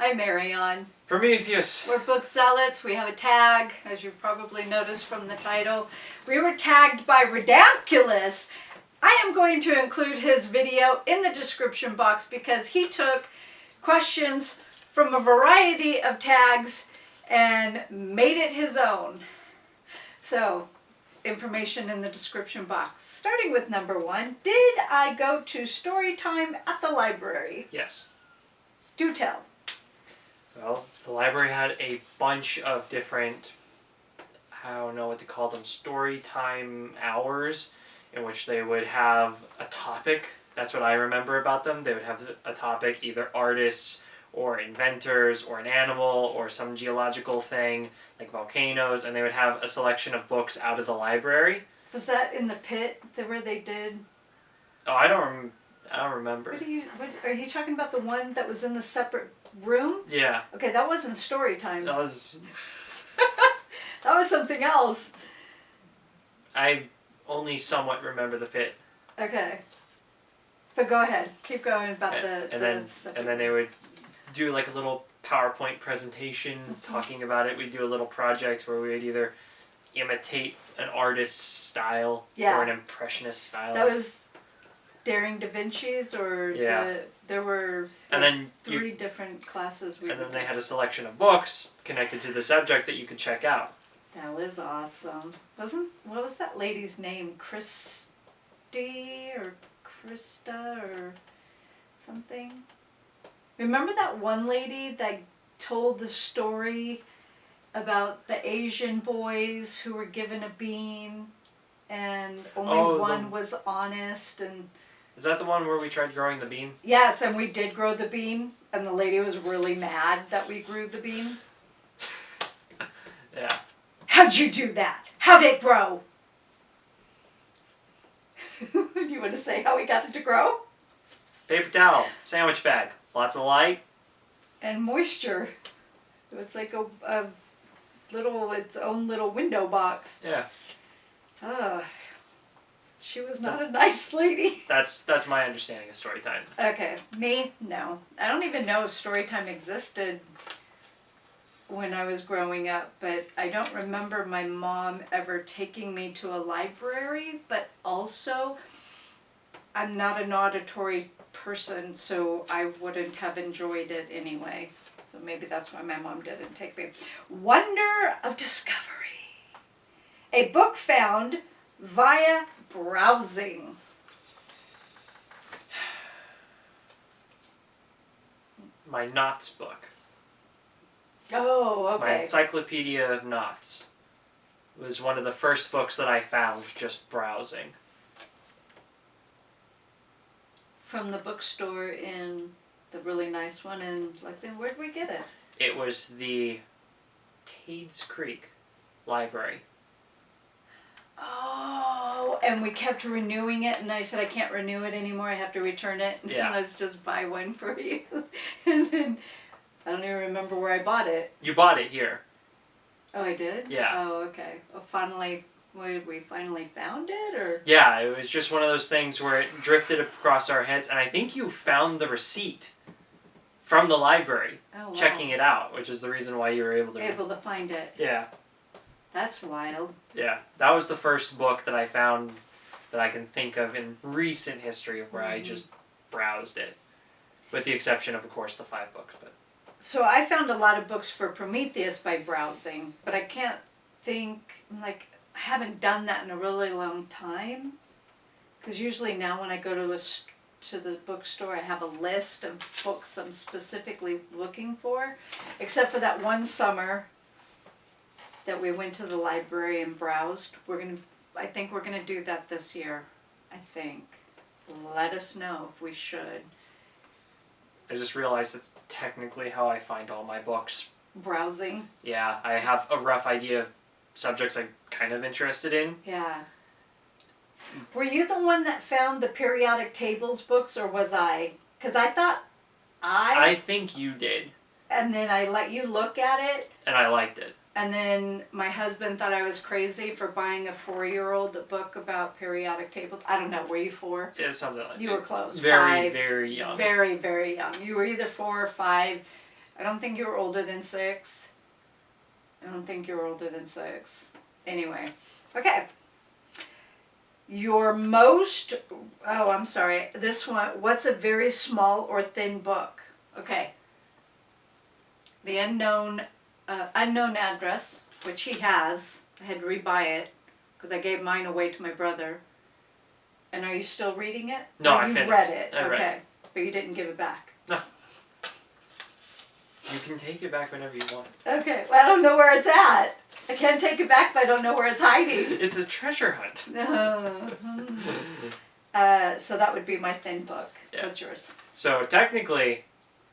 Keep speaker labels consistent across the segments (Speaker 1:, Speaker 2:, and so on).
Speaker 1: Hi, Marion.
Speaker 2: Prometheus.
Speaker 1: We're book zealots. We have a tag, as you've probably noticed from the title. We were tagged by ReaDANculous. I am going to include his video in the description box because he took questions from a variety of tags and made it his own. So, information in the description box. Starting with number 1, did I go to story time at the library?
Speaker 2: Yes.
Speaker 1: Do tell.
Speaker 2: Well, the library had a bunch of different, I don't know what to call them, story time hours in which they would have a topic. That's what I remember about them. They would have a topic, either artists or inventors or an animal or some geological thing like volcanoes, and they would have a selection of books out of the library.
Speaker 1: Was that in the pit where they did?
Speaker 2: Oh, I don't remember.
Speaker 1: Are you talking about the one that was in the separate room?
Speaker 2: Yeah.
Speaker 1: Okay, that wasn't story time.
Speaker 2: That was...
Speaker 1: That was something else.
Speaker 2: I only somewhat remember the pit.
Speaker 1: Okay. But go ahead. Keep going about
Speaker 2: And then they would do like a little PowerPoint presentation talking about it. We'd do a little project where we would either imitate an artist's style or an impressionist style.
Speaker 1: That was Daring Da Vinci's, or there were three different classes.
Speaker 2: And then they had a selection of books connected to the subject that you could check out.
Speaker 1: That was awesome. What was that lady's name? Christy or Krista or something? Remember that one lady that told the story about the Asian boys who were given a bean and only one was honest? And
Speaker 2: is that the one where we tried growing the bean?
Speaker 1: Yes, and we did grow the bean, and the lady was really mad that we grew the bean.
Speaker 2: Yeah.
Speaker 1: How'd you do that? How'd it grow? Do you want to say how we got it to grow?
Speaker 2: Paper towel, sandwich bag, lots of light.
Speaker 1: And moisture. It's like its own little window box.
Speaker 2: Yeah.
Speaker 1: She was not a nice lady.
Speaker 2: That's my understanding of story time.
Speaker 1: Okay, me? No. I don't even know if story time existed when I was growing up, but I don't remember my mom ever taking me to a library, but also I'm not an auditory person, so I wouldn't have enjoyed it anyway. So maybe that's why my mom didn't take me. Wonder of Discovery. A book found via browsing.
Speaker 2: My knots book.
Speaker 1: Oh, okay.
Speaker 2: My Encyclopedia of Knots was one of the first books that I found just browsing.
Speaker 1: From the bookstore in the really nice one in Lexington. Where did we get it?
Speaker 2: It was the Tades Creek Library.
Speaker 1: Oh, and we kept renewing it, and I said, I can't renew it anymore, I have to return it.
Speaker 2: Yeah.
Speaker 1: Let's just buy one for you. And then, I don't even remember where I bought it.
Speaker 2: You bought it here.
Speaker 1: Oh, I did?
Speaker 2: Yeah.
Speaker 1: Oh, okay. Well, we finally found it, or?
Speaker 2: Yeah, it was just one of those things where it drifted across our heads, and I think you found the receipt from the library, checking it out, which is the reason why you were able to
Speaker 1: find it.
Speaker 2: Yeah.
Speaker 1: That's wild.
Speaker 2: Yeah, that was the first book that I found that I can think of in recent history of where I just browsed it, with the exception of course, the 5 books. But
Speaker 1: so I found a lot of books for Prometheus by browsing, but I can't think, I haven't done that in a really long time. Because usually now when I go to the bookstore, I have a list of books I'm specifically looking for. Except for that one summer that we went to the library and browsed. I think we're going to do that this year. I think. Let us know if we should.
Speaker 2: I just realized it's technically how I find all my books.
Speaker 1: Browsing?
Speaker 2: Yeah, I have a rough idea of subjects I'm kind of interested in.
Speaker 1: Yeah. Were you the one that found the periodic tables books, or was I? Because I thought
Speaker 2: I think you did.
Speaker 1: And then I let you look at it.
Speaker 2: And I liked it.
Speaker 1: And then my husband thought I was crazy for buying a 4-year-old a book about periodic tables. I don't know, were you 4?
Speaker 2: Yeah, something like that.
Speaker 1: You were close.
Speaker 2: Very,
Speaker 1: 5.
Speaker 2: very young.
Speaker 1: Very, very young. You were either 4 or 5. I don't think you were older than 6. I don't think you were older than 6. Anyway, okay. Your most, oh, I'm sorry. This one, what's a very small or thin book? Okay. The unknown address, which he has. I had to rebuy it because I gave mine away to my brother. And are you still reading it?
Speaker 2: No,
Speaker 1: or
Speaker 2: I
Speaker 1: you
Speaker 2: finished.
Speaker 1: read it.
Speaker 2: I read
Speaker 1: okay.
Speaker 2: it.
Speaker 1: But you didn't give it back.
Speaker 2: No. You can take it back whenever you want.
Speaker 1: Okay. Well, I don't know where it's at. I can't take it back if I don't know where it's hiding.
Speaker 2: It's a treasure hunt.
Speaker 1: So that would be my thin book.
Speaker 2: Yeah.
Speaker 1: What's yours?
Speaker 2: So technically,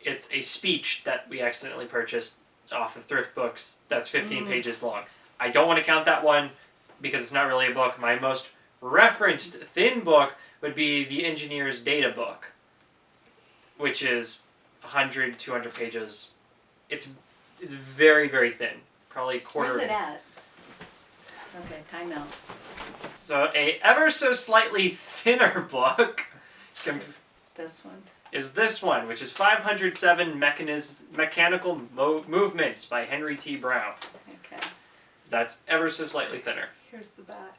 Speaker 2: it's a speech that we accidentally purchased off of thrift books that's 15 pages long. I don't want to count that one because it's not really a book. My most referenced thin book would be the Engineer's Data book, which is 100, 200 pages. It's very, very thin. Probably a quarter.
Speaker 1: Where's it at? Okay, time out.
Speaker 2: So a ever so slightly thinner book
Speaker 1: This one.
Speaker 2: is this one, which is 507 Mechanical Movements by Henry T. Brown.
Speaker 1: Okay.
Speaker 2: That's ever so slightly thinner.
Speaker 1: Here's the back.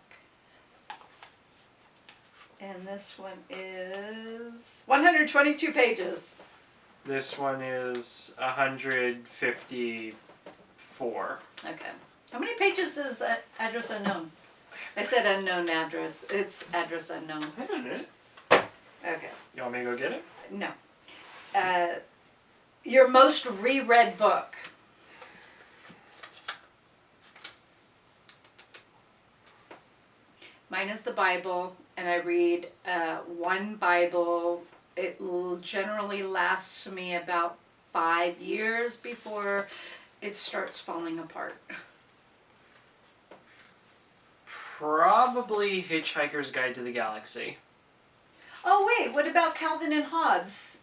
Speaker 1: And this one is 122 pages.
Speaker 2: This one is 154.
Speaker 1: Okay. How many pages is address unknown? I said unknown address. It's address unknown.
Speaker 2: I don't know.
Speaker 1: Okay.
Speaker 2: You want me to go get it?
Speaker 1: No. Your most reread book. Mine is the Bible, and I read one Bible. It generally lasts me about 5 years before it starts falling apart.
Speaker 2: Probably Hitchhiker's Guide to the Galaxy.
Speaker 1: Oh wait, what about Calvin and Hobbes?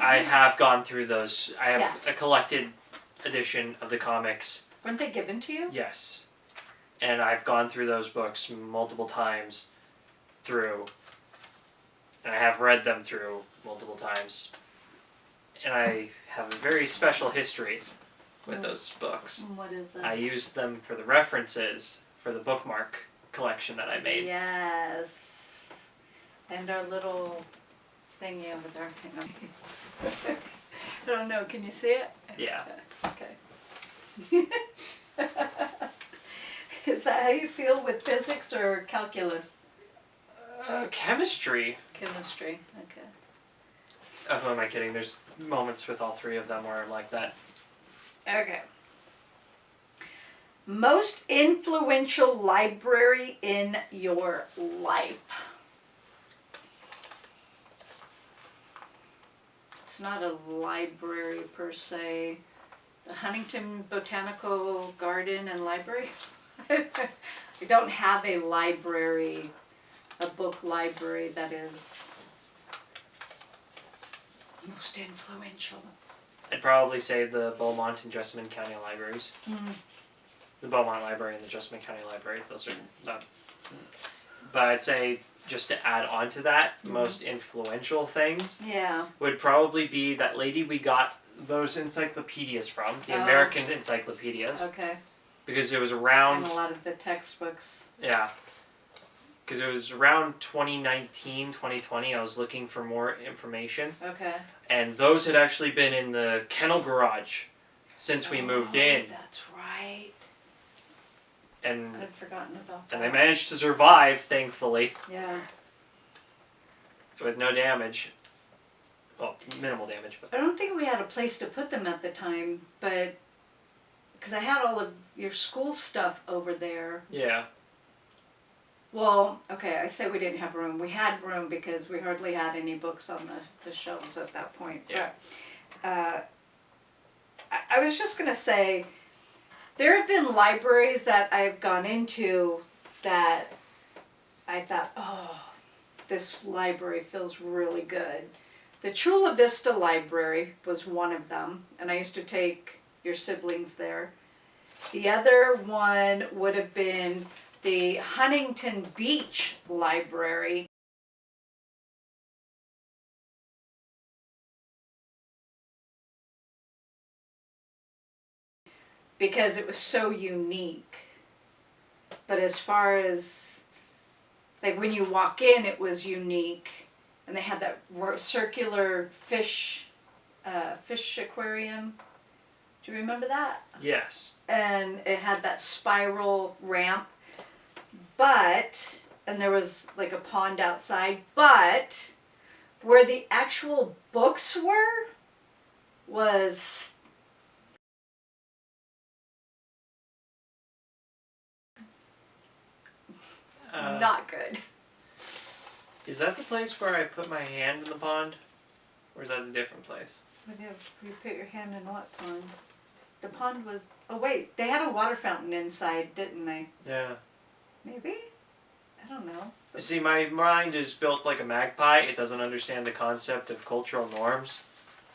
Speaker 2: I have gone through those. I have
Speaker 1: Yeah.
Speaker 2: a collected edition of the comics.
Speaker 1: Weren't they given to you?
Speaker 2: Yes. And I've gone through those books multiple times through. And I have read them through multiple times. And I have a very special history with those books.
Speaker 1: What is it?
Speaker 2: I used them for the references for the bookmark collection that I made.
Speaker 1: Yes. And our little thingy over there. Hang on. I don't know. Can you see it?
Speaker 2: Yeah.
Speaker 1: Okay. Is that how you feel with physics or calculus?
Speaker 2: Chemistry.
Speaker 1: Chemistry. Okay.
Speaker 2: Oh, who am I kidding? There's moments with all three of them where I'm like that.
Speaker 1: Okay. Most influential library in your life. It's not a library per se. The Huntington Botanical Garden and Library. I don't have a library, a book library that is most influential.
Speaker 2: I'd probably say the Beaumont and Jessamine County libraries. The Beaumont Library and the Jessamine County Library. Those are not. But I'd say, just to add on to that, most influential things
Speaker 1: Yeah.
Speaker 2: would probably be that lady we got those encyclopedias from, the American encyclopedias.
Speaker 1: Okay.
Speaker 2: Because it was around.
Speaker 1: And a lot of the textbooks.
Speaker 2: Yeah. Because it was around 2019, 2020, I was looking for more information.
Speaker 1: Okay.
Speaker 2: And those had actually been in the kennel garage since we moved in.
Speaker 1: That's right.
Speaker 2: And
Speaker 1: I'd forgotten about that.
Speaker 2: and they managed to survive, thankfully,
Speaker 1: Yeah.
Speaker 2: with no damage. Well, minimal damage, but
Speaker 1: I don't think we had a place to put them at the time, but because I had all of your school stuff over there.
Speaker 2: yeah.
Speaker 1: Well, okay, I say we didn't have room. We had room because we hardly had any books on the shelves at that point.
Speaker 2: Yeah.
Speaker 1: But, I was just going to say, there have been libraries that I've gone into that I thought, oh, this library feels really good. The Chula Vista Library was one of them, and I used to take your siblings there. The other one would have been the Huntington Beach Library. because it was so unique. But as far as, like, when you walk in, it was unique. And they had that circular fish aquarium. Do you remember that?
Speaker 2: Yes.
Speaker 1: And it had that spiral ramp. And there was like a pond outside. But where the actual books was not good.
Speaker 2: Is that the place where I put my hand in the pond? Or is that a different place?
Speaker 1: You put your hand in what pond? The pond was... Oh, wait. They had a water fountain inside, didn't they?
Speaker 2: Yeah.
Speaker 1: Maybe? I don't know.
Speaker 2: You see, my mind is built like a magpie. It doesn't understand the concept of cultural norms.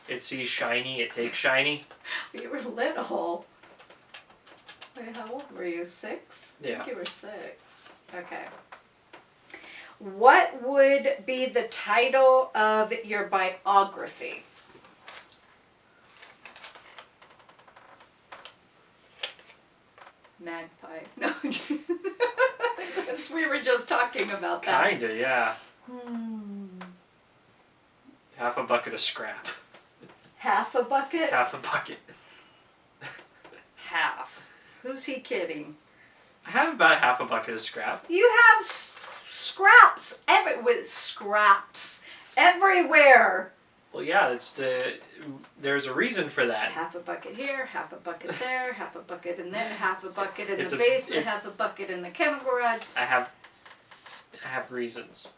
Speaker 2: It sees shiny, it takes shiny.
Speaker 1: You were little. Wait, how old were you? 6?
Speaker 2: Yeah.
Speaker 1: I think you were 6. Okay. What would be the title of your biography? Magpie. No. We were just talking about that.
Speaker 2: Kinda, yeah. Half a bucket of scrap.
Speaker 1: Half a bucket?
Speaker 2: Half a bucket.
Speaker 1: Half. Who's he kidding?
Speaker 2: I have about half a bucket of scrap.
Speaker 1: You have scraps everywhere.
Speaker 2: Well, yeah, there's a reason for that.
Speaker 1: Half a bucket here, half a bucket there, half a bucket in there, half a bucket in the basement, half a bucket in the chemical garage.
Speaker 2: I have reasons.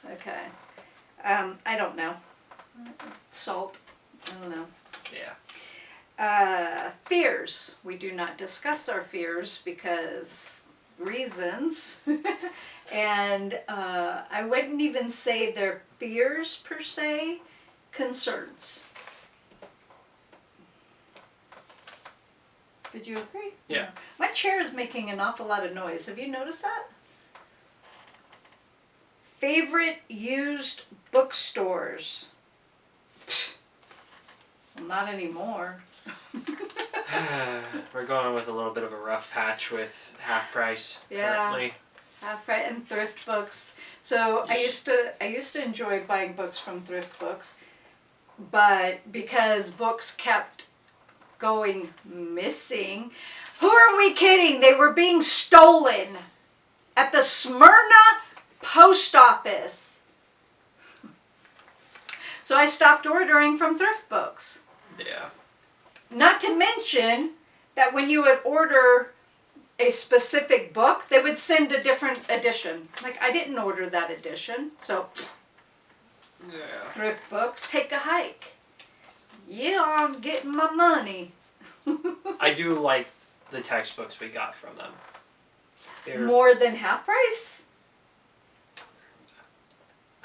Speaker 1: Okay. I don't know. Salt. I don't know.
Speaker 2: Yeah.
Speaker 1: Fears. We do not discuss our fears because reasons. And I wouldn't even say they're fears per se, concerns. Did you agree?
Speaker 2: Yeah.
Speaker 1: My chair is making an awful lot of noise. Have you noticed that? Favorite used bookstores? Well, not anymore.
Speaker 2: We're going with a little bit of a rough patch with half price currently.
Speaker 1: Half price and thrift books. So I used to enjoy buying books from thrift books, but because books kept going missing, who are we kidding? They were being stolen at the Smyrna post office. So I stopped ordering from thrift books.
Speaker 2: Yeah.
Speaker 1: Not to mention that when you would order a specific book, they would send a different edition. Like, I didn't order that edition. So,
Speaker 2: Yeah.
Speaker 1: thrift books, take a hike. Yeah, I'm getting my money.
Speaker 2: I do like the textbooks we got from them.
Speaker 1: More than half price?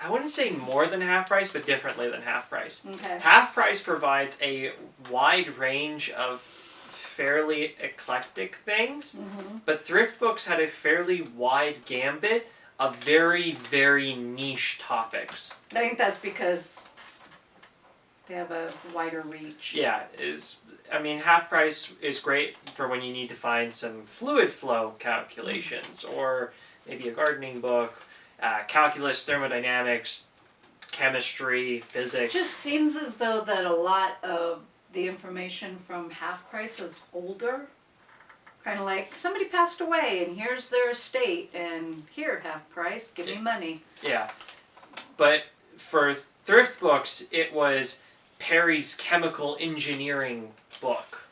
Speaker 2: I wouldn't say more than half price, but differently than half price.
Speaker 1: Okay.
Speaker 2: Half price provides a wide range of fairly eclectic things, but thrift books had a fairly wide gambit of very, very niche topics.
Speaker 1: I think that's because they have a wider reach.
Speaker 2: Yeah, half price is great for when you need to find some fluid flow calculations, or maybe a gardening book, calculus, thermodynamics, chemistry, physics.
Speaker 1: It just seems as though that a lot of the information from half price is older. Kind of like, somebody passed away and here's their estate and here, half price, give me money.
Speaker 2: Yeah. But for thrift books, it was Perry's chemical engineering book.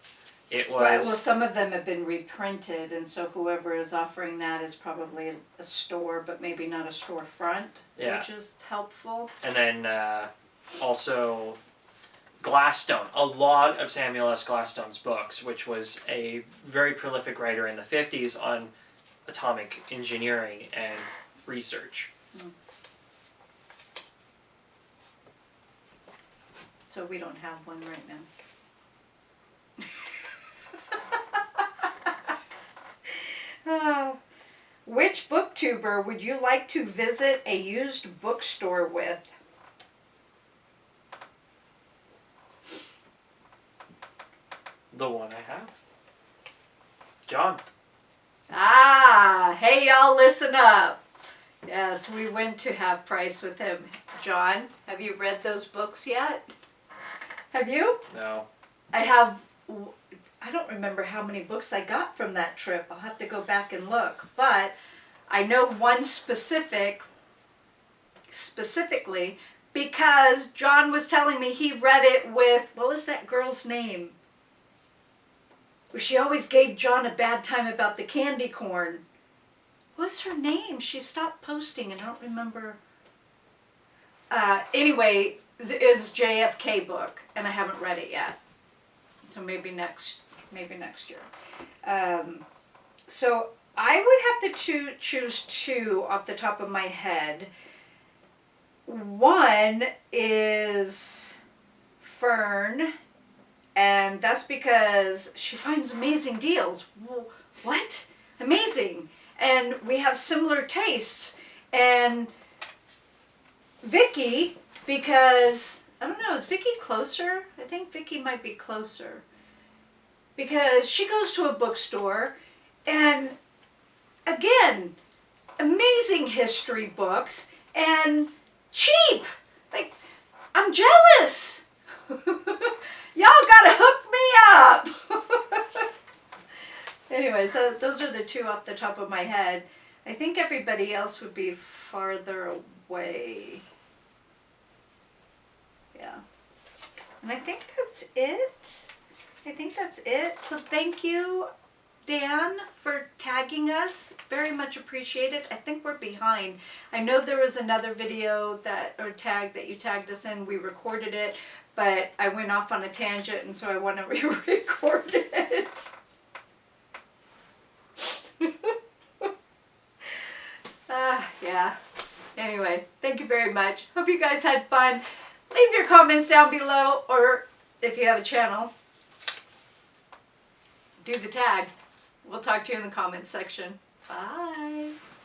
Speaker 2: It was...
Speaker 1: Right, well, some of them have been reprinted, and so whoever is offering that is probably a store, but maybe not a storefront, which is helpful.
Speaker 2: And then also Glasstone. A lot of Samuel S. Glasstone's books, which was a very prolific writer in the 50s on atomic engineering and research.
Speaker 1: So we don't have one right now. Which booktuber would you like to visit a used bookstore with?
Speaker 2: The one I have. John.
Speaker 1: Ah, hey y'all, listen up. Yes, we went to Half Price with him. John, have you read those books yet? Have you?
Speaker 2: No.
Speaker 1: I don't remember how many books I got from that trip. I'll have to go back and look. But I know one specifically, because John was telling me he read it with, what was that girl's name? She always gave John a bad time about the candy corn. What was her name? She stopped posting and I don't remember. Anyway, it's JFK book and I haven't read it yet. So maybe next year. So I would have to choose two off the top of my head. One is Fern, and that's because she finds amazing deals. What? Amazing. And we have similar tastes. And Vickie, because, I don't know, is Vickie closer? I think Vickie might be closer. Because she goes to a bookstore and, again, amazing history books and cheap. Like, I'm jealous. Y'all gotta hook me up. Anyways, those are the two off the top of my head. I think everybody else would be farther away. Yeah. And I think that's it. So thank you, Dan, for tagging us. Very much appreciated. I think we're behind. I know there was another video tag that you tagged us in. We recorded it, but I went off on a tangent, and so I want to re-record it. Yeah. Anyway, thank you very much. Hope you guys had fun. Leave your comments down below, or if you have a channel, do the tag. We'll talk to you in the comments section. Bye.